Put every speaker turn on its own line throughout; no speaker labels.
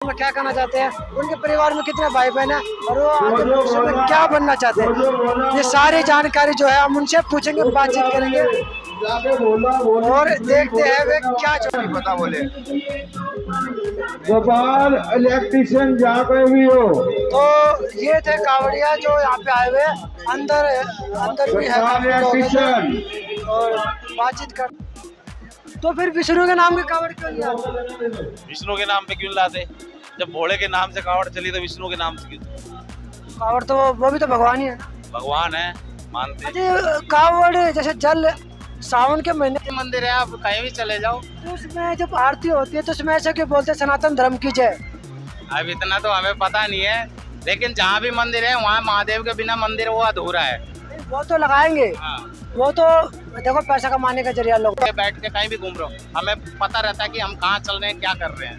में क्या करना चाहते हैं, उनके परिवार में कितने भाई बहन है और वो आगे भविष्य में क्या बनना चाहते हैं, ये सारी जानकारी जो है हम उनसे पूछेंगे, बातचीत करेंगे और देखते हैं वे क्या जो
पता बोले। गोपाल इलेक्ट्रिशियन जहाँ पे भी हो।
तो ये थे कावड़िया जो यहाँ पे आए हुए अंदर अंदर भी है काफी लोग और बातचीत कर। तो फिर विष्णु के नाम के कावड़ क्यों नहीं आते?
विष्णु के नाम पे क्यों लाते? जब भोले के नाम से कावड़ चली तो विष्णु के नाम से क्यों?
कावड़ तो वो भी तो भगवान ही है ना।
भगवान है, मानते हैं।
अच्छा, कावड़ जैसे जल सावन के महीने
मंदिर है, आप कहीं भी चले जाओ।
तो उसमें जब आरती होती है तो उसमें ऐसा क्यों बोलते हैं सनातन धर्म की जय?
अब इतना तो हमें पता नहीं है, लेकिन जहाँ भी मंदिर है वहाँ महादेव के बिना मंदिर वो अधूरा है।
वो तो लगाएंगे, वो तो देखो पैसा कमाने का जरिया लोग
बैठ के कहीं भी घूम रहे हो, हमें पता रहता है कि हम कहाँ चल रहे हैं, क्या कर रहे हैं,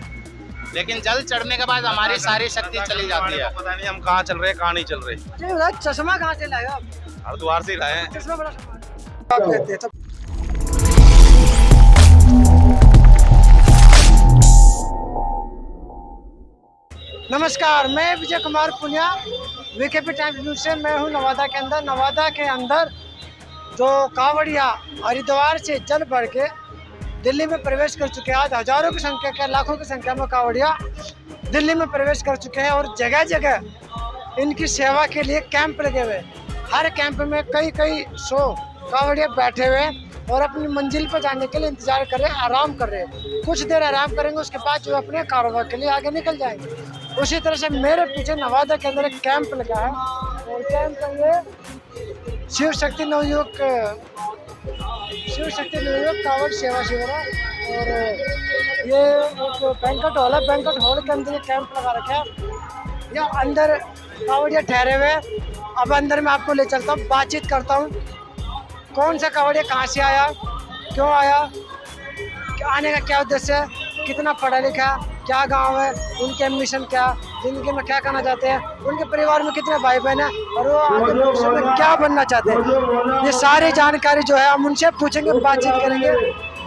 लेकिन जल चढ़ने के बाद हमारी सारी शक्ति चली जाती है। पता नहीं हम कहाँ चल रहे हैं, कहाँ नहीं चल रहे।
चश्मा कहाँ से लाएगा?
हरिद्वार से ही लाए हैं।
चश्मा बड़ा आप कहते हैं तो नमस्कार, मैं Vijay Kumar Punia, VKP times news से। मैं हूं नवादा के अंदर। नवादा के अंदर जो कावड़िया हरिद्वार से जल भर के दिल्ली में प्रवेश कर चुके हैं। आज हजारों की संख्या के, लाखों की संख्या में कावड़िया दिल्ली में प्रवेश कर चुके हैं और जगह जगह इनकी सेवा के लिए कैंप लगे हुए। हर कैंप में कई कई 100 कावड़िया बैठे हुए और अपनी मंजिल पर जाने के लिए इंतजार कर रहे हैं, आराम कर रहे हैं। कुछ देर आराम करेंगे, उसके बाद जो अपने कारोबार के लिए आगे निकल जाएंगे। उसी तरह से मेरे पीछे नवादा के अंदर एक कैंप लगा है और कैंप का ये शिव शक्ति नवयुवक कावड़ सेवा शिविर है और ये एक बैंक्वेट हॉल है। बैंक्वेट हॉल के अंदर ये कैंप लगा रखा है। यहाँ अंदर कावड़िया ठहरे हुए हैं। अब अंदर मैं आपको ले चलता हूँ, बातचीत करता हूँ। कौन सा कावड़िया कहाँ से आया, क्यों आया, आने का क्या उद्देश्य है, कितना पढ़ा लिखा, क्या गांव है, उनके मिशन क्या, जिंदगी में क्या करना चाहते हैं, उनके परिवार में कितने भाई बहन है और वो आगे भविष्य में क्या बनना चाहते हैं, ये सारी जानकारी जो है हम उनसे पूछेंगे, बातचीत करेंगे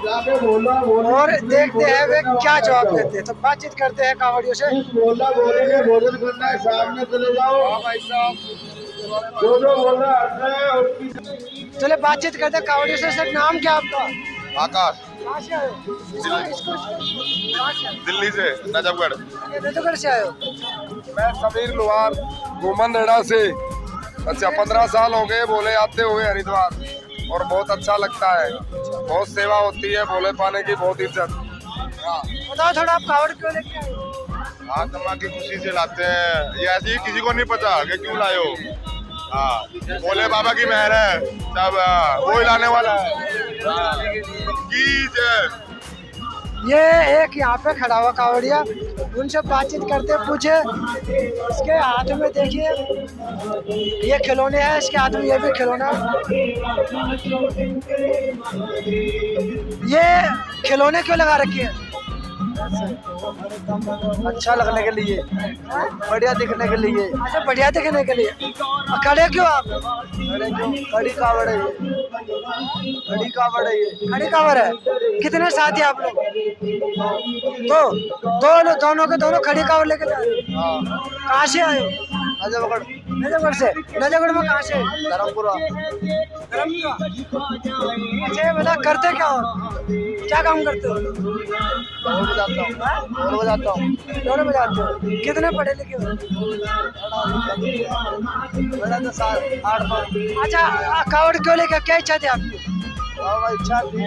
और देखते हैं वे क्या जवाब देते हैं। तो बातचीत करते हैं कावड़ियों से।
भोजन करना है, सामने चले जाओ भाई साहब, जो बोल रहा है।
चले बातचीत करते हैं कावड़ियों से। सर नाम क्या आपका?
आकाश,
कहाँ से आए हो?
दिल्ली से, नजफगढ़।
नजफगढ़ से आए हो?
मैं समीर लोहार, घूमन रेड़ा से। अच्छा 15 साल हो गए बोले आते हुए हरिद्वार और बहुत अच्छा लगता है। बहुत सेवा होती है, भोले पाने की बहुत इज्जत।
बताओ थोड़ा, आप कावड़ क्यों लेके आए हो?
आत्मा की खुशी से लाते हैं, ये ऐसे ही किसी को नहीं पता कि क्यों लाए हो। हाँ, भोले बाबा की मेहर है, सब वो ही लाने वाला है। की जय।
ये एक यहाँ पे खड़ा हुआ कावड़िया, उनसे बातचीत करते पूछे। इसके हाथ में देखिए ये खिलौने हैं, इसके हाथ में ये भी खिलौना। ये खिलौने क्यों लगा रखी है?
अच्छा लगने के लिए, बढ़िया दिखने के लिए।
अच्छा, बढ़िया दिखने के लिए। खड़े क्यों आप?
खड़ी कावड़ है ये, खड़ी कावड़ है ये।
खड़ी कावड़ है। कितने साथी आप लोग? दोनों के दोनों खड़ी कावड़ लेके जा रहे हो। कहाँ से आए हो?
नजफगढ़।
नजफगढ़ से। नजफगढ़ में कहाँ से?
धर्मपुरा।
अच्छा, ये बता करते क्या हो, क्या काम करते हो?
ढोल बजाता हूँ।
ढोल बजाते हो। कितने पढ़े लिखे हो?
मेरा तो 8-9।
अच्छा, कावड़ क्यों लेकर, क्या इच्छा थी आपकी?
इच्छा थी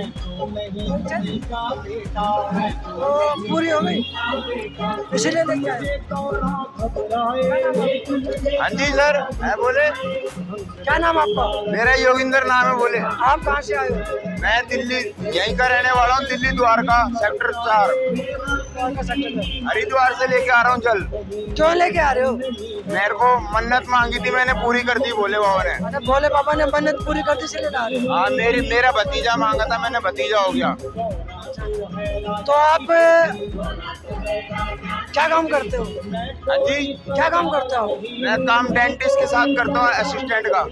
तो पूरी हो गई, इसलिए लेके आए।
हाँ जी सर, मैं बोले।
क्या नाम आपका?
मेरा योगिंदर नाम है। बोले
आप कहाँ से आए हो?
मैं दिल्ली यहीं का रहने वाला हूँ, दिल्ली द्वारका सेक्टर 4। हरिद्वार से लेके आ रहा हूँ जल।
क्यों लेके आ रहे हो?
मेरे को मन्नत मांगी थी, मैंने पूरी कर दी भोले बाबा ने।
अच्छा, भोले बाबा ने मन्नत पूरी कर दी इसलिए ला रहे हो?
हाँ, मेरा भतीजा मांगा था, मैंने भतीजा हो गया।
तो आप क्या काम करते हो?
हाँ जी,
क्या काम करते हो?
मैं काम डेंटिस्ट के साथ करता हूँ, असिस्टेंट का।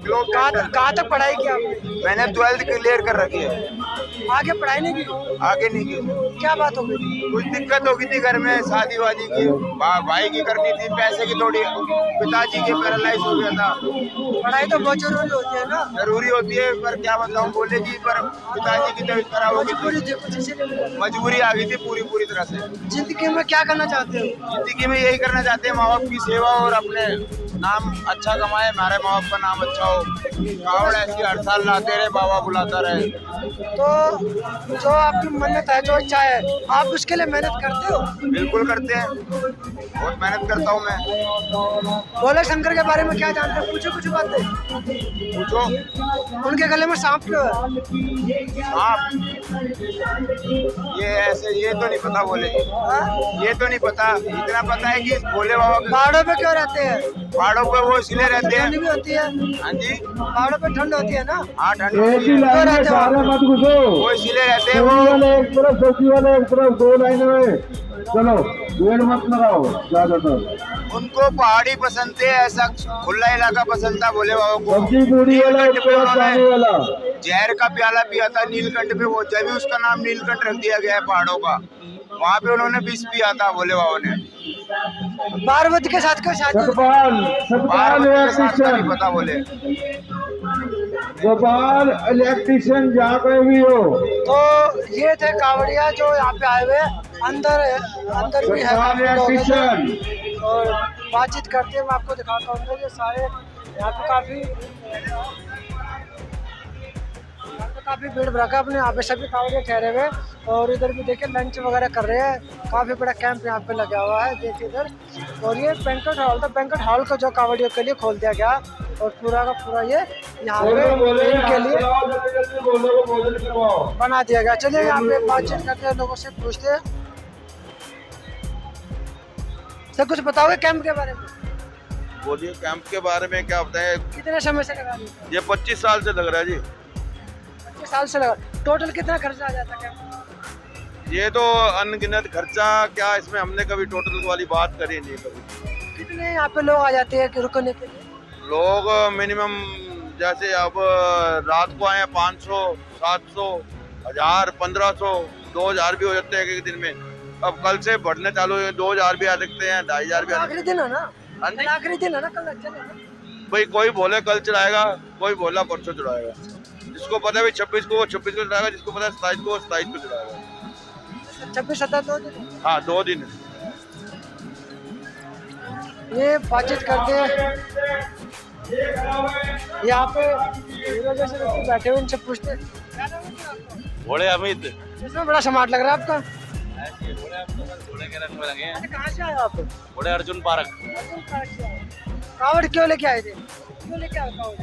कहाँ तक पढ़ाई की आपने?
मैंने 12th क्लियर कर रखी है।
आगे पढ़ाई नहीं की?
आगे नहीं की।
क्या बात हो गई थी?
कुछ दिक्कत हो गई थी घर में, शादी वादी की, भाई की करनी थी, पैसे की थोड़ी, पिताजी के पैरालाइज हो गया था।
पढ़ाई तो बहुत जरूरी होती है ना।
जरूरी होती है, पर क्या बताऊं, बोले जी पर पिताजी की तबीयत खराब हो
मजबूरी
गई थी,
थी कुछ इसीलिए।
मजबूरी आ गई थी पूरी तरह से।
जिंदगी में क्या करना चाहते हो?
जिंदगी में यही करना चाहते हैं, माँ बाप की सेवा और अपने नाम अच्छा कमाए, हमारे माँ बाप का नाम अच्छा हो। कावड़ ऐसी हर साल लाते रहे, बाबा बुलाता रहे।
तो जो आपकी मन्नत है, जो इच्छा है, आप उसके लिए मेहनत करते हो?
बिल्कुल करते हैं, बहुत मेहनत करता हूँ मैं।
भोले शंकर के बारे में क्या जानते हो? कुछ बातें
पूछो।
उनके गले में सांप क्यों है?
आप ये ऐसे, ये तो नहीं पता बोले जी,
हाँ?
ये तो नहीं पता। इतना पता है कि भोले बाबा के
पहाड़ों पे क्यों रहते हैं?
पहाड़ों पे वो इसलिए रहते
ठंड
हैं।
भी होती है,
हाँ जी,
पहाड़ों पे ठंड होती है ना।
हाँ ठंड होती है।
क्यों रहते हो?
मत घुसो।
वो इसीलिए रहते हैं,
सब्जी
वो
वाले एक तरफ, सब्जी वाले एक तरफ, 2 लाइन में चलो, भीड़ मत लगाओ ज्यादातर।
उनको पहाड़ी पसंद थे, ऐसा खुला इलाका पसंद था भोले बाबा को।
सब्जी पूरी वाला एक तरफ, पानी वाला।
जहर का प्याला पिया था नीलकंठ पे, वो जब भी उसका नाम नीलकंठ रख दिया गया है पहाड़ों का, वहाँ पे उन्होंने विष पिया था भोले बाबा ने।
पार्वती के साथ क्यों शादी हुई?
सतपाल
पार्वती के साथ का नहीं
इलेक्ट्रिशियन,
पता बोले।
गोपाल इलेक्ट्रिशियन जहाँ कहीं भी हो।
तो ये थे कावड़िया जो यहाँ पे आए हुए। अंदर भी है
गोपाल
काफी लोग हैं
इलेक्ट्रिशियन।
और बातचीत करते हैं। मैं आपको दिखाता हूँ अंदर ये सारे, यहाँ पे काफी भीड़ भड़का अपने यहाँ पे सभी कावड़िया ठहरे हुए। और इधर भी देखिए लंच वगैरह कर रहे हैं। काफी बड़ा कैंप यहाँ पे लगा हुआ है, देखिए इधर। और ये बैंक्वेट हॉल था, बैंक्वेट हॉल को जो कावड़ियों के लिए खोल दिया गया और पूरा का पूरा ये यहाँ पे इनके लिए बना दिया गया। चलिए यहाँ पे बातचीत करते हैं, लोगों से पूछते हैं। सर कुछ बताओगे कैंप के बारे में?
बोलिए, कैंप के बारे में क्या बताएं।
कितने समय से लगा रहे हो?
ये 25 साल से लग रहा है जी।
25 साल से लगा। टोटल कितना खर्चा आ जाता है कैंप?
ये तो अनगिनत खर्चा, क्या इसमें हमने कभी टोटल वाली बात करी नहीं कभी।
कितने यहाँ पे लोग आ जाते हैं कि रुकने के लिए?
लोग मिनिमम, जैसे अब रात को आए 500, 700, 1000, 1500, 2000 भी हो जाते हैं एक दिन में। अब कल से बढ़ने चालू हुए, 2000 भी आ सकते हैं, 2500 भी आ सकते
आखिरी दिन है ना?
हाँ जी।
कल आखिरी दिन है ना? कल चलेगा।
हैं। भाई कोई बोले कल चढ़ाएगा, कोई बोला परसों चढ़ाएगा। जिसको पता है भाई 26 को, वो 26 को चढ़ाएगा। जिसको पता है 27 को, वो 27 को चढ़ाएगा।
26, 27 2 दिन।
हाँ, 2 दिन।
ये बातचीत करते हैं। यहाँ पे हीरो जैसे व्यक्ति बैठे हुए, इनसे पूछते हैं।
घोड़े अमित,
इसमें बड़ा स्मार्ट लग रहा है आपका।
घोड़े के रंग में लगे हैं।
अच्छा, कहाँ से आए हो आप?
घोड़े अर्जुन पार्क।
कावड़ क्यों लेके आए थे? क्यों लेके आए कावड़?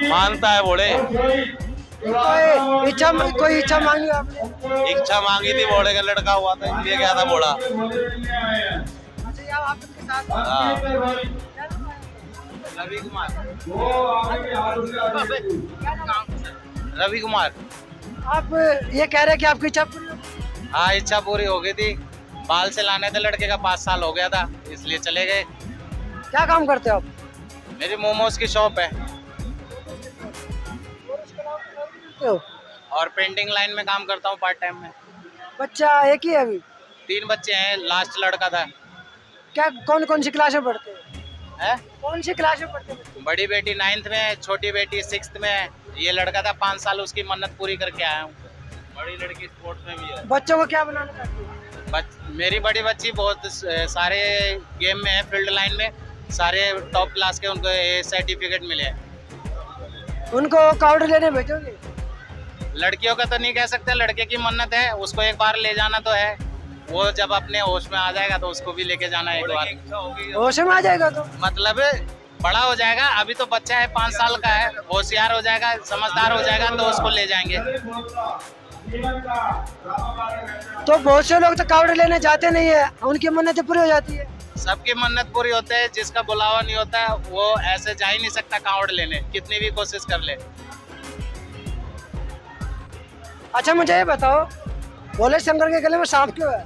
मानता है घोड़े।
कोई इच्छा मांगी आपने?
इच्छा मांगी थी, घोड़े का लड़का हुआ था इसलिए गया था घोड़ा।
अच्छा, ये आप इनके साथ?
हाँ। रवि कुमार। रवि कुमार।
आप ये कह रहे हैं कि आपकी इच्छा पूरी हो गई?
हाँ, इच्छा पूरी हो गई थी। बाल से लाने थे लड़के का, 5 साल हो गया था, इसलिए चले गए।
क्या काम करते हो आप?
मेरी मोमोज की शॉप है और पेंटिंग लाइन में काम करता हूँ पार्ट टाइम में।
बच्चा एक ही है अभी?
3 बच्चे हैं, लास्ट लड़का था।
क्या कौन सी क्लास में पढ़ते हैं?
है?
कौन सी क्लास में पढ़ते हैं बच्चे?
बड़ी बेटी 9th में है, छोटी बेटी 6th में है। ये लड़का था 5 साल, उसकी मन्नत पूरी करके आया हूँ। बड़ी लड़की स्पोर्ट्स में भी है।
बच्चों को क्या बनाना चाहती है?
मेरी बड़ी बच्ची बहुत सारे गेम में है, फील्ड लाइन में सारे टॉप क्लास के, उनको ये सर्टिफिकेट मिले हैं।
उनको कावड़ लेने भेजोगे?
लड़कियों का तो नहीं कह सकते, लड़के की मन्नत है, उसको एक बार ले जाना तो है। वो जब अपने होश में आ जाएगा तो उसको भी लेके जाना है एक बार।
होश में आ जाएगा तो? मतलब
बड़ा हो जाएगा, अभी तो बच्चा है, 5 साल का है। होशियार हो जाएगा, समझदार हो जाएगा तो उसको ले जाएंगे।
तो बहुत से लोग तो कावड़ लेने जाते नहीं है, उनकी मन्नतें पूरी हो जाती है।
सबकी मन्नत पूरी होते है, जिसका बुलावा नहीं होता है वो ऐसे जा ही नहीं सकता कावड़ लेने, कितनी भी कोशिश कर ले।
अच्छा, मुझे ये बताओ, भोले शंकर के गले में सांप क्यों है?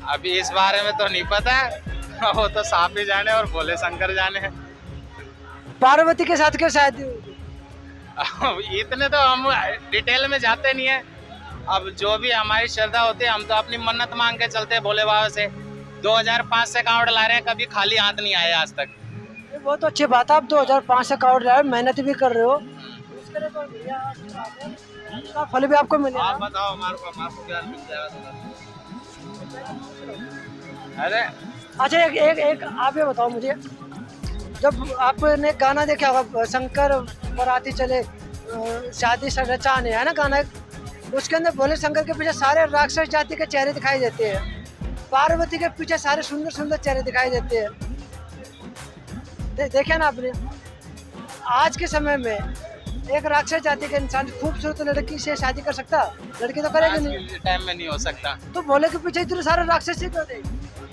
अभी इस बारे में तो नहीं पता है, वो तो सांप ही जाने और भोले शंकर जाने हैं।
पार्वती के साथ क्यों शादी हुई?
अब इतने तो हम डिटेल में जाते नहीं है। अब जो भी हमारी श्रद्धा होती है, हम तो अपनी मन्नत मांग के चलते हैं भोले बाबा से। 2005 से कांवड़ ला रहे हैं, कभी खाली हाथ नहीं आए आज तक।
ये बहुत अच्छी बात है, आप 2005 से कावड़ रहे हो, मेहनत भी कर रहे हो, इसके लिए तो बढ़िया बात है। इसका फल भी आपको मिलेगा।
आप बताओ हमारे को क्या मिल जाएगा? अरे
अच्छा एक आप ये बताओ मुझे, जब आपने गाना देखा होगा शंकर बराती चले शादी से रचाने, है ना गाना, उसके अंदर भोले शंकर के पीछे सारे राक्षस जाति के चेहरे दिखाई देते हैं, पार्वती के पीछे सारे सुंदर सुंदर चेहरे दिखाई देते हैं। देखे ना आपने, आज के समय में एक राक्षस जाति के इंसान खूबसूरत लड़की से शादी कर सकता? लड़की तो करेगी नहीं,
टाइम में नहीं हो सकता।
तो भोले के पीछे इतने सारे राक्षस ही क्यों थे?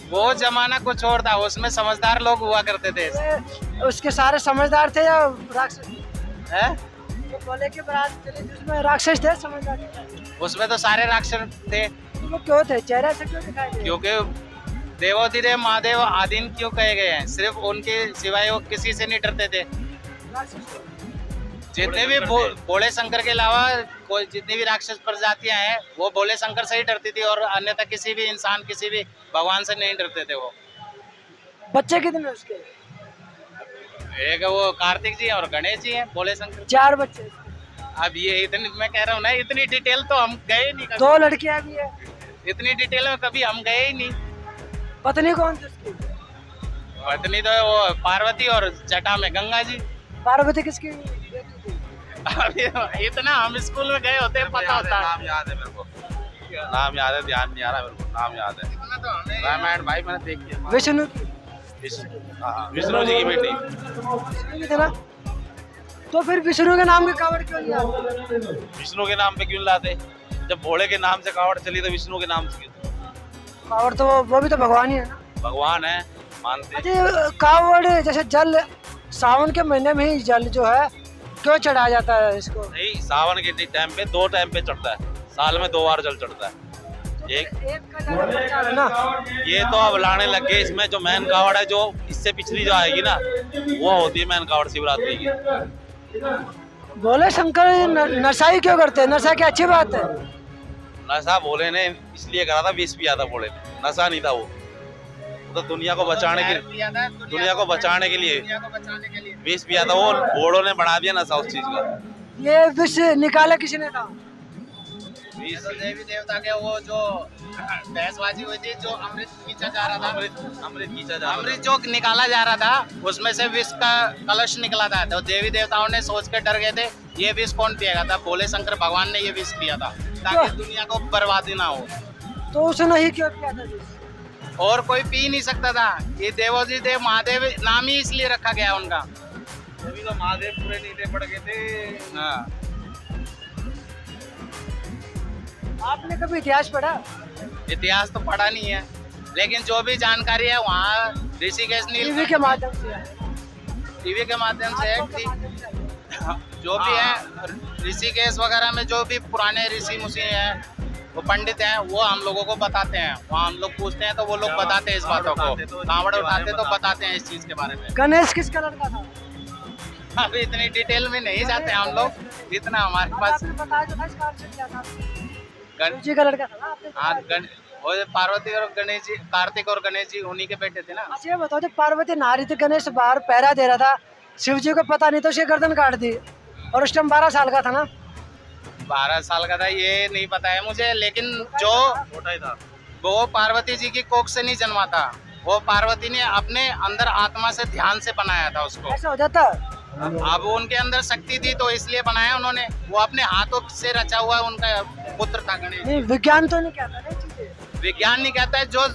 वो जमाना कुछ और था, उसमें समझदार लोग हुआ करते थे।
उसके सारे समझदार थे या राक्षस?
है?
तो भोले की बारात चली जिसमें राक्षस थे समझदार थे?
उसमें तो सारे राक्षस थे।
तो वो क्यों थे, चेहरे से क्यों दिखाई दे?
क्योंकि देवोधिदेव महादेव आदिन क्यों कहे गए हैं, सिर्फ उनके सिवाय वो किसी से नहीं डरते थे। जितने भी भोले शंकर के अलावा कोई जितनी भी राक्षस प्रजातियां हैं, वो भोले शंकर से ही डरती थी, और अन्यथा किसी भी इंसान, किसी भी भगवान से नहीं डरते थे। वो
बच्चे कितने उसके?
एक वो कार्तिक जी और गणेश जी हैं, भोले शंकर।
4 बच्चे।
अब ये इतनी, मैं कह रहा हूँ ना, इतनी डिटेल तो हम गए नहीं कभी।
2 लड़कियां भी है।
इतनी डिटेल में कभी हम गए ही नहीं।
पत्नी कौन थी उसकी?
पत्नी तो वो पार्वती, और जटा में गंगा जी।
पार्वती किसकी बेटी थी?
अभी इतना हम स्कूल में गए होते पता होता।
नाम याद है मेरे को, नाम याद है, ध्यान नहीं आ रहा मेरे को, नाम याद है। रामायण भाई मैंने देख लिया।
विष्णु की?
विष्णु जी की बेटी।
विष्णु की थी ना? तो फिर विष्णु के नाम के कावड़ क्यों लिया?
विष्णु के नाम पे क्यों लाते? जब भोले के नाम से कावड़ चली तो विष्णु के नाम से क्यों?
कावड़ तो वो भी तो भगवान ही है ना।
भगवान है, मानते हैं।
अच्छा, कावड़ जैसे जल सावन के महीने में ही जल जो है क्यों चढ़ाया जाता है इसको?
नहीं, सावन के टाइम पे 2 टाइम पे चढ़ता है, साल में 2 बार जल चढ़ता है। एक
का जल बचा है ना।
ये तो अब लाने लग गए, इसमें जो मैन कावड़ है, जो इससे पिछली जो आएगी ना, वो होती है मैन कावड़ शिवरात्रि की।
भोले शंकर नशा ही क्यों करते हैं? नशा क्या अच्छी बात है?
नशा भोले ने इसलिए करा था, विष पिया था भोले ने, नशा नहीं था वो तो दुनिया को बचाने के लिए, दुनिया को बचाने के लिए विष पिया था। वो घोड़ों ने बना दिया नशा उस चीज का।
ये विष निकाला किसी ने था?
ये तो देवी देवता के वो जो बहसबाजी हुई थी, जो अमृत खींचा जा रहा था, अमृत जो निकाला जा रहा था, उसमें से विष का कलश निकला था। तो देवी देवताओं ने सोच कर डर गए थे, ये विष कौन पिएगा था? भोले शंकर भगवान ने ये विष पिया था, ताकि दुनिया को बर्बादी ना हो।
तो उसने ही क्यों पिया था विष?
और कोई पी नहीं सकता था। ये देवोजी देव महादेव नाम ही इसलिए रखा गया उनका।
तभी तो महादेव पूरे नीले पड़ गए थे।
हाँ।
आपने कभी इतिहास पढ़ा?
इतिहास तो पढ़ा नहीं है, लेकिन जो भी जानकारी है वहाँ ऋषिकेश
टीवी के माध्यम से है।
टीवी के माध्यम से है। जो भी है ऋषिकेश वगैरह में जो भी पुराने ऋषि मुषि हैं, वो पंडित हैं, वो हम लोगों को बताते हैं। वहाँ हम लोग पूछते हैं तो वो लोग बताते हैं इस बातों को। कांवड़ उठाते तो बताते हैं इस चीज के बारे में।
गणेश किसका लड़का था?
अभी इतनी डिटेल में नहीं जाते हम लोग, इतना हमारे पास।
आपने बताया तो था इस कारण से क्या था?
गण
जी का लड़का था ना आपने
हाँ,
बताया।
वो पार्वती और गणेश जी, कार्तिक और गणेश जी उन्हीं के बेटे थे ना।
अच्छा ये बताओ, जब पार्वती नारी थी, गणेश बाहर पहरा दे रहा था, शिव जी को पता नहीं तो उसकी गर्दन काट दी, और उस टाइम 12 साल का था ना?
12 साल का था ये नहीं पता है मुझे, लेकिन जो
छोटा ही था
वो पार्वती जी की कोख से नहीं जन्मा था। वो पार्वती ने अपने अंदर आत्मा से ध्यान से बनाया था उसको।
ऐसा हो जाता?
अब उनके अंदर शक्ति थी तो इसलिए बनाया उन्होंने। वो अपने हाथों से रचा हुआ उनका पुत्र था गणेश।
नहीं, विज्ञान तो नहीं कहता ना चीजें।
विज्ञान नहीं कहता है, जो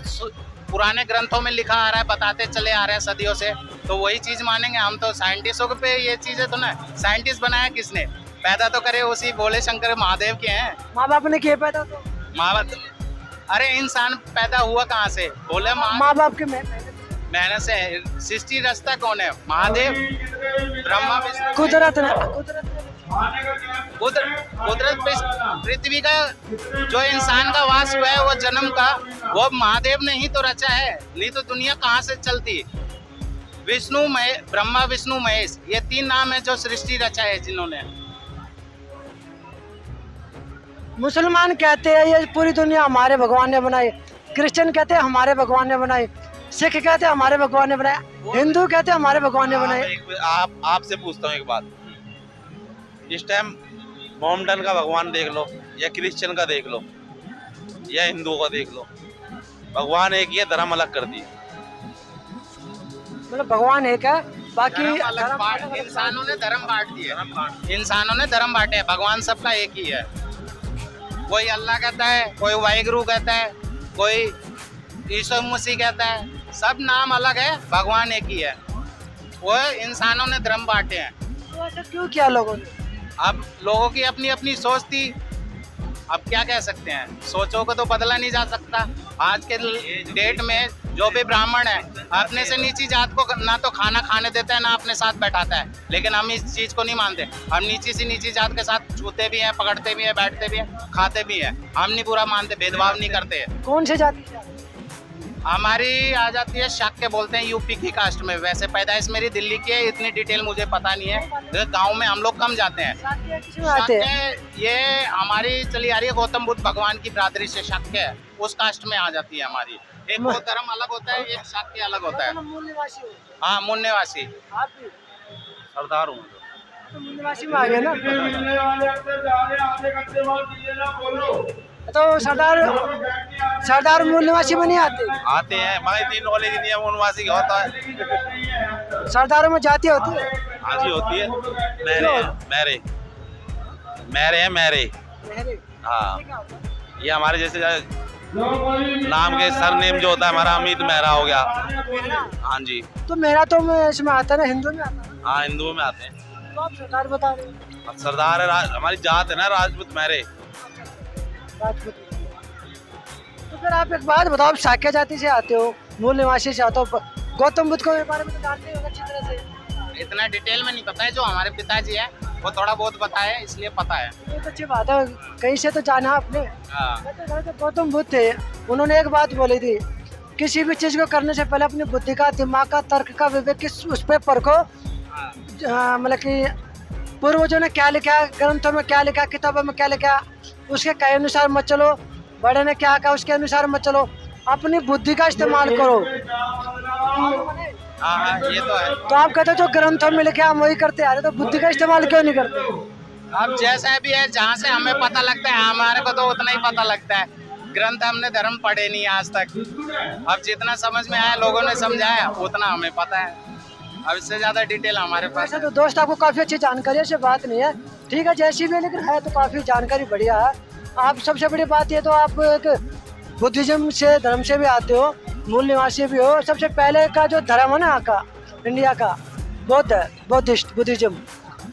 पुराने ग्रंथों में लिखा आ रहा है, बताते चले आ रहे हैं सदियों से, तो वही चीज मानेंगे हम। तो साइंटिस्टों पे ये चीजें तो ना, साइंटिस्ट बनाया किसने? पैदा तो करे उसी भोले शंकर महादेव के हैं।
माँ बाप ने किए पैदा तो?
माँ बाप, अरे इंसान पैदा हुआ कहाँ से? भोले
माँ बाप के
मेहनत से। सृष्टि रचता कौन है? महादेव, ब्रह्मा, विष्णु।
कुदरत ने
कुदरत पे पृथ्वी का जो इंसान का वास हुआ है, वो जन्म का, वो महादेव ने ही तो रचा है, नहीं तो दुनिया कहाँ से चलती? विष्णु ब्रह्मा विष्णु महेश, ये 3 नाम है जो सृष्टि रचा है जिन्होंने।
मुसलमान कहते हैं ये पूरी दुनिया हमारे भगवान ने बनाई, क्रिश्चियन कहते हैं हमारे भगवान ने बनाई, सिख कहते हैं हमारे भगवान ने बनाया, हिंदू कहते हैं हमारे भगवान ने बनाए।
आपसे पूछता हूँ एक बात, इस टाइम मोहम्मडन का भगवान देख लो या क्रिश्चियन का देख लो या हिंदुओं का देख लो, भगवान एक ही है, धर्म अलग कर दिए।
मतलब भगवान एक है, बाकी
इंसानों ने धर्म बांट दिए, इंसानों ने धर्म बांटे, भगवान सबका एक ही है। कोई अल्लाह कहता है, कोई वाहिगुरु कहता है, कोई यीशु मसीह कहता है, सब नाम अलग है, भगवान एक ही है। वो इंसानों ने धर्म बांटे हैं।
तो ऐसा क्यों किया लोगों ने?
अब लोगों की अपनी अपनी सोच थी, अब क्या कह सकते हैं, सोचों को तो बदला नहीं जा सकता। आज के डेट में जो भी ब्राह्मण है अपने से नीची जात को ना तो खाना खाने देता है ना अपने साथ बैठाता है, लेकिन हम इस चीज को नहीं मानते। हम नीची से नीची जात के साथ छूते भी हैं, पकड़ते भी हैं, बैठते भी हैं, खाते भी हैं। हम नहीं बुरा मानते, भेदभाव नहीं करते हैं।
कौन से जाति से?
हमारी आ जाती है शाक्य, बोलते हैं यूपी की कास्ट में। वैसे पैदाइश मेरी दिल्ली की है, इतनी डिटेल मुझे पता नहीं है। गांव में हम लोग कम जाते हैं। शाक्य ये हमारी चली आ रही है, गौतम बुद्ध भगवान की बिरादरी से शाक्य है, उस कास्ट में आ जाती है हमारी। एक वो धर्म अलग होता है, एक शाक्य अलग होता है। हाँ, मुन्नेवासी।
सरदार हूँ
तो मुन्नेवासी में आ गए ना। तो सरदार मूल्यवासी में नहीं
आते हैं, मगर इतनी नॉलेज नहीं है वनवासी का होता है।
सरदारों में जाति होती है?
हाँ जी होती है। मेरे हाँ, ये हमारे जैसे नाम के सरनेम जो होता है हमारा अमित मेहरा हो गया। हाँ जी।
तो मेरा तो मैं इसमें आता है ना, हिंदू में आता है।
हाँ, हिंदुओं में आते हैं।
तो आप सरदार बता रहे हैं।
सरदार है, हमारी जात है ना राजपूत मेहरे।
राजपूत। तो फिर आप एक बात बताओ, आप शाक्य जाति से आते हो, मूल निवासी से आते हो, गौतम बुद्ध के बारे में तो जानते हो अच्छी तरह से।
इतना डिटेल में नहीं पता है, जो हमारे पिताजी है वो थोड़ा बहुत बताया, इसलिए पता है।
ये तो अच्छी बात है, कहीं से तो जाना आपने। तो गौतम बुद्ध थे, उन्होंने एक बात बोली थी, किसी भी चीज को करने से पहले अपनी बुद्धि का, दिमाग का, तर्क का, विवेक की उस पर परखो। मतलब कि पूर्वजों ने क्या लिखा, ग्रंथों में क्या लिखा, किताबों में क्या लिखा, उसके कहे अनुसार मत चलो। बड़े ने क्या कहा उसके अनुसार मत चलो, अपनी बुद्धि का इस्तेमाल करो।
हाँ, ये तो है।
तो आप कहते हो जो ग्रंथों में लिखे हम वही करते आ रहे, तो बुद्धि का इस्तेमाल क्यों नहीं करते?
अब जैसा भी है, जहाँ से हमें पता लगता है, हमारे को तो उतना ही पता लगता है। ग्रंथ हमने धर्म पढ़े नहीं आज तक। अब जितना समझ में आया, लोगों ने समझाया, उतना हमें पता है। अब इससे ज्यादा डिटेल हमारे पास
ऐसे तो दोस्त आपको काफी अच्छी जानकारी है, ऐसे बात नहीं है, ठीक है जैसी भी, लेकिन है तो काफी जानकारी बढ़िया है। आप सबसे बड़ी बात ये तो आप एक बुद्धिज्म से, धर्म से भी आते हो, मूल निवासी भी हो। सबसे पहले का जो धर्म है ना यहाँ का, इंडिया का, बौद्ध है, बुद्धिज्म।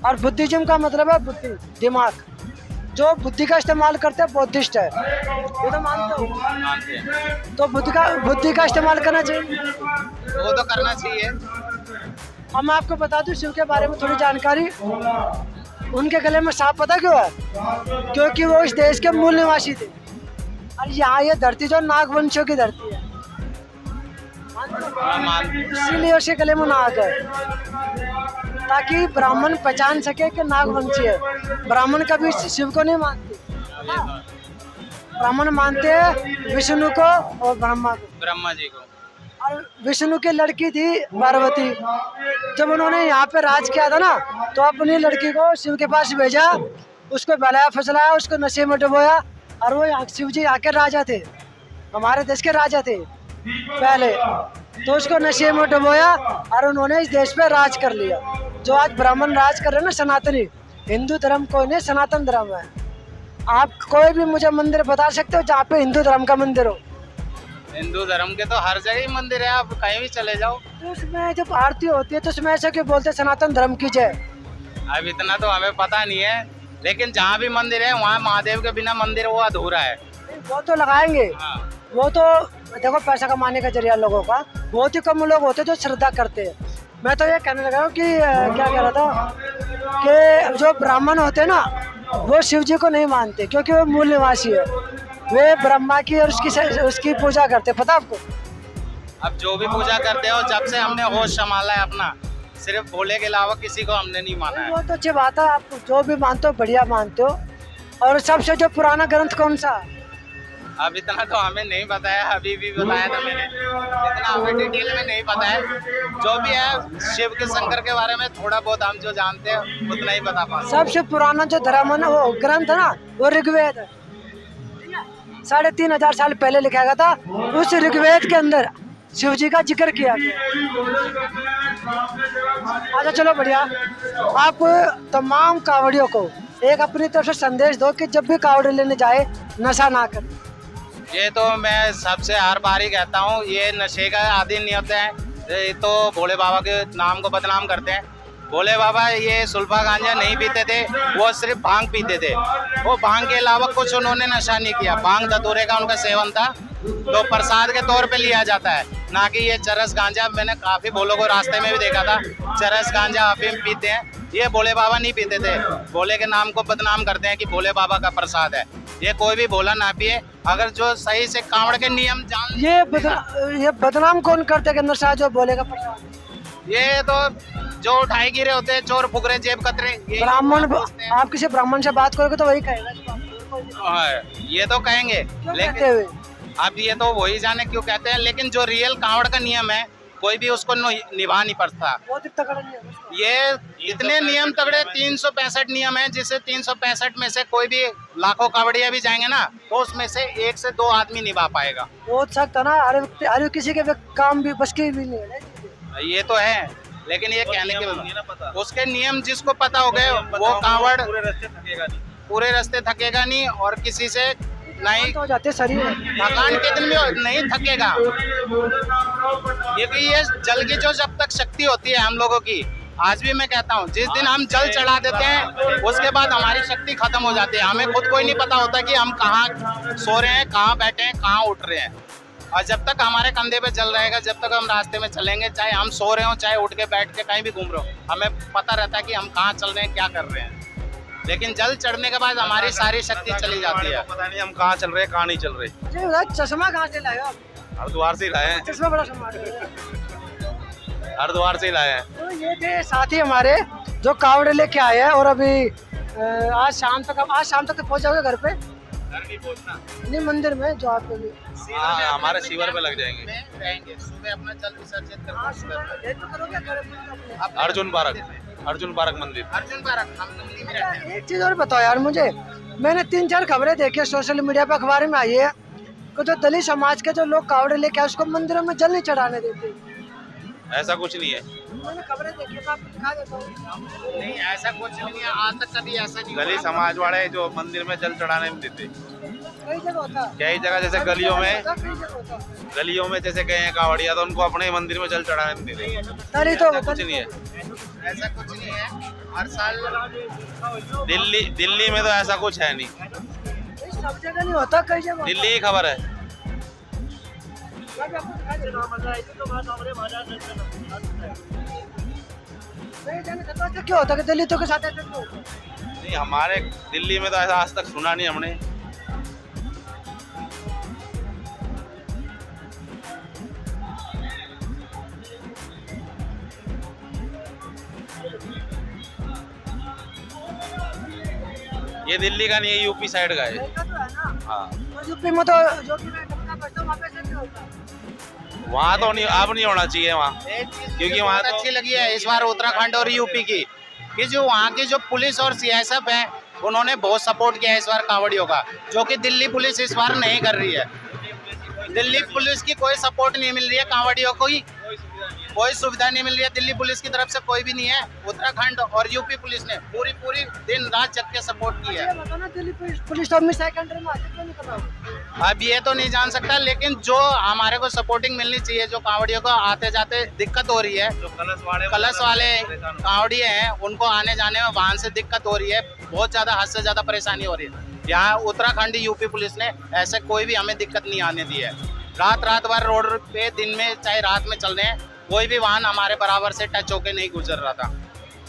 और बुद्धिज्म का मतलब है बुद्धि, दिमाग। जो बुद्धि का इस्तेमाल करते हैं बौद्धिस्ट है, ये तो मानते हो? तो बुद्धि का इस्तेमाल करना चाहिए,
वो तो करना चाहिए।
अब मैं आपको बता दूं शिव के बारे में थोड़ी जानकारी। उनके गले में सांप पता क्यों है? क्योंकि वो इस देश के मूल निवासी थे, और यहाँ ये धरती जो नागवंशियों की धरती है, इसीलिए उसके गले में नाग है, ताकि ब्राह्मण पहचान सके कि नागवंशी है। ब्राह्मण कभी शिव को नहीं मानते, ब्राह्मण मानते हैं विष्णु को और ब्रह्मा
जी को।
और विष्णु की लड़की थी पार्वती, जब उन्होंने यहाँ पे राज किया था ना, तो अपनी लड़की को शिव के पास भेजा, उसको बहलाया फसलाया, उसको नशे में डुबोया, और वो शिव जी आके राजा थे, हमारे देश के राजा थे पहले, तो उसको नशे में डुबोया और उन्होंने इस देश पे राज कर लिया। जो आज ब्राह्मण राज कर रहे हैं ना, सनातनी, हिंदू धर्म कोई नहीं, सनातन धर्म है। आप कोई भी मुझे मंदिर बता सकते हो जहाँ पे हिंदू धर्म का मंदिर हो?
हिंदू धर्म के तो हर जगह ही मंदिर है, आप कहीं भी चले जाओ।
तो उसमें जब आरती होती है तो उसमें ऐसा क्यों बोलते हैं सनातन धर्म की जय?
अब इतना तो हमें पता नहीं है, लेकिन जहाँ भी मंदिर है वहाँ महादेव के बिना मंदिर वो अधूरा है।
वो तो लगाएंगे,
हाँ।
वो तो देखो पैसा कमाने का जरिया लोगों का, बहुत ही कम लोग होते जो श्रद्धा करते हैं। मैं तो ये कहने लगा हूँ कि क्या कह रहा था कि जो ब्राह्मण होते हैं ना, वो शिव जी को नहीं मानते, क्योंकि वो मूल निवासी है, वे ब्रह्मा की और उसकी पूजा करते, पता आपको?
अब जो भी पूजा करते हो, जब से हमने होश संभाला है अपना, सिर्फ भोले के अलावा किसी को हमने नहीं माना है।
बहुत अच्छी बात है, आप जो भी मानते हो बढ़िया मानते हो। और सबसे जो पुराना ग्रंथ कौन सा?
अब इतना तो हमें नहीं पता है, अभी भी बताया था मैंने, इतना हमें डिटेल में नहीं पता है। जो भी है शिव के शंकर के बारे में थोड़ा बहुत हम जो जानते हैं उतना ही बता पाते हैं।
सबसे पुराना जो धर्म है ना, वो ग्रंथ है ना, वो ऋग्वेद है। 3500 साल पहले लिखा गया था। उस ऋग्वेद के अंदर शिव जी का जिक्र किया गया। अच्छा चलो बढ़िया। आप तमाम कावड़ियों को एक अपनी तरफ से संदेश दो कि जब भी कावड़ लेने जाए नशा ना करें।
ये तो मैं सबसे हर बार ही कहता हूँ, ये नशे का आदि नहीं होते हैं, ये तो भोले बाबा के नाम को बदनाम करते हैं। भोले बाबा ये सुल्फा गांजा नहीं पीते थे, वो सिर्फ भांग पीते थे। वो भांग के अलावा कुछ उन्होंने नशा नहीं किया। भांग धतूरे का उनका सेवन था, तो प्रसाद के तौर पे लिया जाता है, ना कि ये चरस गांजा। मैंने काफी भोलों को रास्ते में भी देखा था, चरस गांजा अफीम पीते हैं। ये भोले बाबा नहीं पीते थे। भोले के नाम को बदनाम करते हैं कि भोले बाबा का प्रसाद है। ये कोई भी भोला ना पिए। अगर जो सही से कांवड़ के नियम जान,
ये बदनाम कौन करते कि नशा जो भोले का प्रसाद?
ये तो जो उठाई गिरे होते हैं, चोर फुकरे जेब कतरे,
ब्राह्मण, आप किसी ब्राह्मण से बात करोगे तो वही कहेगा।
हाँ, ये तो कहेंगे, लेकिन अब ये तो वही जाने क्यों कहते हैं। लेकिन जो रियल कांवड़ का नियम है कोई भी उसको निभा नहीं पाता। ये इतने नियम तगड़े 365 नियम है, जिसे 365 में से कोई भी लाखों कावड़िया भी जाएंगे ना, तो उसमें से 1 से 2 आदमी निभा पाएगा।
हो सकता ना, अरे किसी के काम भी बस की भी नहीं है।
ये तो है, लेकिन ये कहने के उसके नियम जिसको पता हो गए वो कांवड़ पूरे रास्ते थकेगा नहीं, और किसी से नहीं
हो जाते शरीर
थकान के दिन में नहीं थकेगा। क्योंकि ये जल की जो जब तक शक्ति होती है हम लोगों की, आज भी मैं कहता हूँ, जिस दिन हम जल चढ़ा देते हैं उसके बाद हमारी शक्ति खत्म हो जाती है। हमें खुद को ही नहीं पता होता कि हम कहाँ सो रहे हैं, कहाँ बैठे हैं, कहाँ उठ रहे हैं। और जब तक हमारे कंधे पे जल रहेगा, जब तक हम रास्ते में चलेंगे, चाहे हम सो रहे हो, चाहे उठ के बैठ के कहीं भी घूम रहे हो, हमें पता रहता है कि हम कहाँ चल रहे हैं, क्या कर रहे हैं। लेकिन जल चढ़ने के बाद हमारी सारी शक्ति चली जाती है।
पता नहीं हम कहाँ चल रहे हैं, कहाँ नहीं चल रहे।
चश्मा कहाँ से लाया?
हरिद्वार से ही लाए हैं।
चश्मा बड़ा सम्मान।
हरिद्वार से ही लाए हैं।
तो ये थे साथी हमारे जो कावड़ लेके आए हैं, और अभी आज शाम तक पहुंच जाओगे घर पे?
घर नहीं पहुंचना,
नहीं, मंदिर में जो आपके लिए
हमारे शिविर पे लग जाएंगे।
रहेंगे सुबह अपना जल विसर्जित करके
अर्जुन पार्क मंदिर।
अर्जुन पार्क हम दिल्ली में रहते हैं।
एक चीज और बताओ यार मुझे, मैंने 3-4 खबरें देखी है सोशल मीडिया पे, अखबार में आई है कि जो दलित समाज के जो लोग कावड़े लेके आए उसको मंदिरों में जल नहीं चढ़ाने देते।
ऐसा कुछ नहीं है।
मैंने खबरें देखी है, तो आपको दिखा देता हूँ।
नहीं, ऐसा कुछ नहीं है, आज तक कभी ऐसा नहीं
गली
हुआ।
समाज वाले जो मंदिर में जल चढ़ाने में देते,
कई जगह होता है।
कई जगह जैसे गलियों में
होता है।
जैसे गए हैं कावड़िया, तो उनको अपने मंदिर में जल चढ़ाने में देते।
नहीं तो
कुछ नहीं है,
ऐसा कुछ नहीं है। हर साल
दिल्ली में तो ऐसा कुछ है नहीं।
सब जगह नहीं होता, कई जगह
दिल्ली की खबर है।
क्यों होता है दलितों के साथ ऐसा क्यों होता है?
नहीं, हमारे दिल्ली में तो ऐसा आज तक सुना नहीं हमने। ये दिल्ली का नहीं है, यूपी साइड का है।
देखा तो है ना।
हाँ,
तो यूपी में तो जो कि मैं कपड़ा पहनता हूं, वहाँ पे ऐसा नहीं होता।
वहाँ तो नहीं, अब नहीं होना चाहिए वहाँ, क्योंकि वहाँ
बहुत
तो
अच्छी लगी है इस बार उत्तराखंड और यूपी की, कि जो वहाँ की जो पुलिस और सीएसएफ है उन्होंने बहुत सपोर्ट किया है इस बार कांवड़ियों का, जो कि दिल्ली पुलिस इस बार नहीं कर रही है। दिल्ली पुलिस की कोई सपोर्ट नहीं मिल रही है कांवड़ियों को, कोई सुविधा नहीं मिल रही है दिल्ली पुलिस की तरफ से, कोई भी नहीं है। उत्तराखंड और यूपी पुलिस ने पूरी दिन रात जग के सपोर्ट की है।
ये बताओ ना, दिल्ली पुलिस तो अपनी सेकेंडरी में आती क्यों नहीं पता?
अब ये तो नहीं जान सकता, लेकिन जो हमारे को सपोर्टिंग मिलनी चाहिए, जो कांवड़ियों को आते जाते दिक्कत हो रही है,
जो कलश
वाले कांवड़िए हैं उनको आने जाने में वाहन से दिक्कत हो रही है, बहुत ज़्यादा, हद से ज़्यादा परेशानी हो रही है। यहाँ उत्तराखंड यूपी पुलिस ने ऐसे कोई भी हमें दिक्कत नहीं आने दी है। रात भर रोड पे, दिन में चाहे रात में चल रहे हैं, कोई भी वाहन हमारे बराबर से टच होके नहीं गुजर रहा था।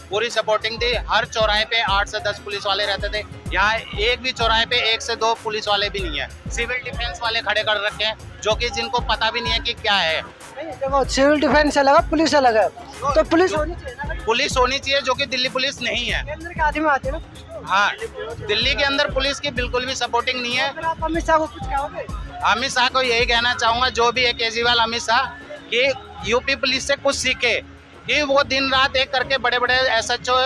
पूरी सपोर्टिंग थी। हर चौराहे पे 8 से 10 पुलिस वाले रहते थे। यहाँ एक भी चौराहे पे 1 से 2 पुलिस वाले भी नहीं है। सिविल डिफेंस वाले खड़े कर रखे हैं, जो कि जिनको पता भी नहीं है कि क्या है।
देखो, सिविल डिफेंस अलग है, पुलिस अलग है, तो पुलिस होनी चाहिए ना।
पुलिस होनी चाहिए, जो कि दिल्ली पुलिस नहीं है।
केंद्र के आदमी आते हैं ना।
हाँ, दिल्ली के अंदर पुलिस की बिल्कुल भी सपोर्टिंग नहीं है।
अगर आप अमित शाह को कुछ कहोगे?
अमित शाह को यही कहना चाहूंगा, जो भी है केजरीवाल अमित शाह, कि यूपी पुलिस से कुछ सीखे, कि वो दिन रात एक करके बड़े बड़े SHO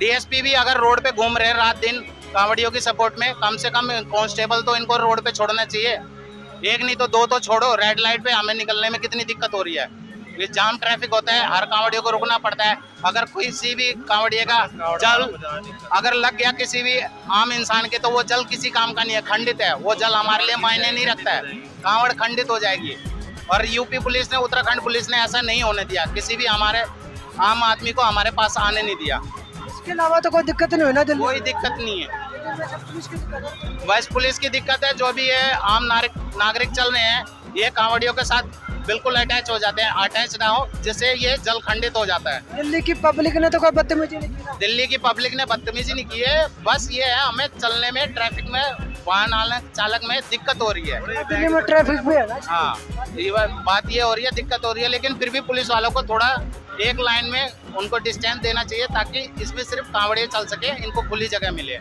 DSP भी अगर रोड पे घूम रहे हैं रात दिन कांवड़ियों की सपोर्ट में, कम से कम कांस्टेबल तो इनको रोड पे छोड़ना चाहिए। एक नहीं तो दो तो छोड़ो। रेड लाइट पे हमें निकलने में कितनी दिक्कत हो रही है, ये जाम ट्रैफिक होता है, हर कांवड़ियों को रुकना पड़ता है। अगर किसी भी कांवड़िए का जल अगर लग गया किसी भी आम इंसान के, तो वो जल किसी काम का नहीं है, खंडित है। वो जल हमारे लिए मायने नहीं रखता है, कांवड़ खंडित हो जाएगी। और यूपी पुलिस ने, उत्तराखंड पुलिस ने ऐसा नहीं होने दिया, किसी भी हमारे आम आदमी को हमारे पास आने नहीं दिया।
इसके अलावा तो कोई दिक्कत नहीं हुई ना दिल्ली
कोई दिक्कत नहीं है,
पुलिस की दिक्कत है।
बस पुलिस की दिक्कत है। जो भी है आम नागरिक चल रहे हैं, ये कांवड़ियों के साथ बिल्कुल अटैच हो जाते हैं, अटैच ना हो, जिससे ये जल खंडित हो जाता है।
दिल्ली की पब्लिक ने तो कोई बदतमीजी नहीं की ना।
दिल्ली की पब्लिक ने बदतमीजी नहीं की है, बस ये है हमें चलने में, ट्रैफिक में, वाहन चालक में दिक्कत हो रही है।
दिल्ली में ट्रैफिक भी है ना।
हाँ, ये बात ये हो रही है, दिक्कत हो रही है, लेकिन फिर भी पुलिस वालों को थोड़ा एक लाइन में उनको डिस्टेंस देना चाहिए, ताकि इसमें सिर्फ कांवड़िए चल सके, इनको खुली जगह मिले।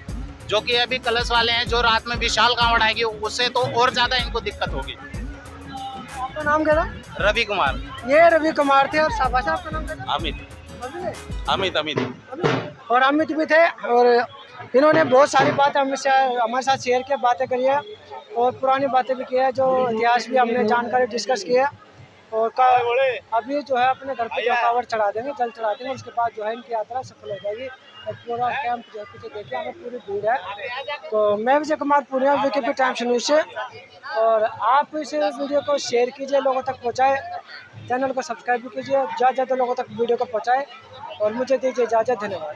जो कि अभी कलश वाले हैं, जो रात में विशाल कांवड़ आएगी, उससे तो और ज्यादा इनको दिक्कत होगी।
आपका नाम क्या था?
रवि कुमार।
ये रवि कुमार थे। और शाबाश, आपका नाम क्या था?
अमित
अमित।
अमित
और अमित भी थे, और इन्होंने बहुत सारी बातें हमारे साथ शेयर किया, बातें करी है, और पुरानी बातें भी की है, जो इतिहास भी हमने जानकारी डिस्कस की है। और अभी जो है अपने घर पे जो कावड़ चढ़ा देंगे, जल चढ़ा देंगे, उसके बाद जो है इनकी यात्रा सफल हो जाएगी। और पूरा कैंप जो है पीछे देखिए, हमें पूरी भीड़ है। तो मैं Vijay Kumar Purnia, VKP times news से, और आप इस वीडियो को शेयर कीजिए, लोगों तक पहुँचाए, चैनल को सब्सक्राइब भी कीजिए, ज़्यादा से ज़्यादा लोगों तक वीडियो को पहुँचाए, और मुझे दीजिए इजाज़त। धन्यवाद।